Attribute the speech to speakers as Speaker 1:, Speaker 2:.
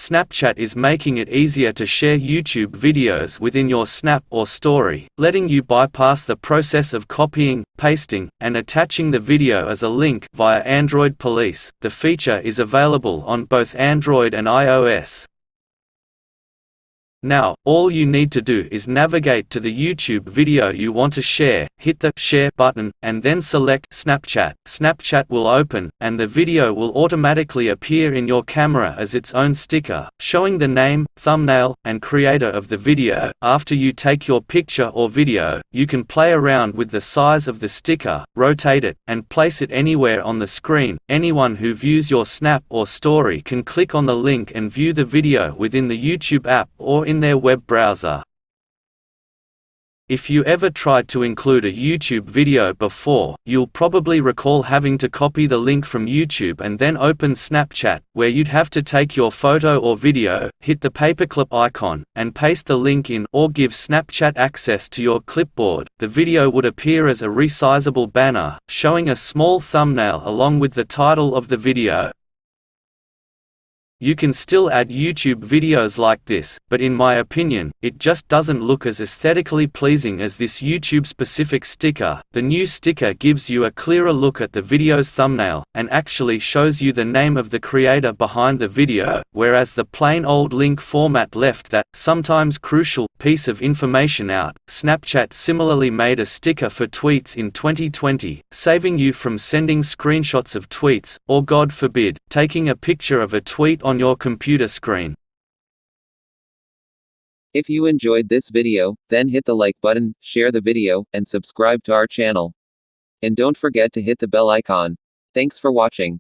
Speaker 1: Snapchat is making it easier to share YouTube videos within your Snap or Story, letting you bypass the process of copying, pasting, and attaching the video as a link via Android Police. The feature is available on both Android and iOS. Now, all you need to do is navigate to the YouTube video you want to share, hit the Share button, and then select Snapchat. Snapchat will open, and the video will automatically appear in your camera as its own sticker, showing the name, thumbnail, and creator of the video. After you take your picture or video, you can play around with the size of the sticker, rotate it, and place it anywhere on the screen. Anyone who views your Snap or Story can click on the link and view the video within the YouTube app or in their web browser. If you ever tried to include a YouTube video before, you'll probably recall having to copy the link from YouTube and then open Snapchat, where you'd have to take your photo or video, hit the paperclip icon, and paste the link in, or give Snapchat access to your clipboard. The video would appear as a resizable banner, showing a small thumbnail along with the title of the video. You can still add YouTube videos like this, but in my opinion, it just doesn't look as aesthetically pleasing as this YouTube-specific sticker. The new sticker gives you a clearer look at the video's thumbnail, and actually shows you the name of the creator behind the video, whereas the plain old link format left that, sometimes crucial, piece of information out. Snapchat similarly made a sticker for tweets in 2020, saving you from sending screenshots of tweets, or God forbid, taking a picture of a tweet on your computer screen.
Speaker 2: If you enjoyed this video, then hit the like button, share the video, and subscribe to our channel. And don't forget to hit the bell icon. Thanks for watching.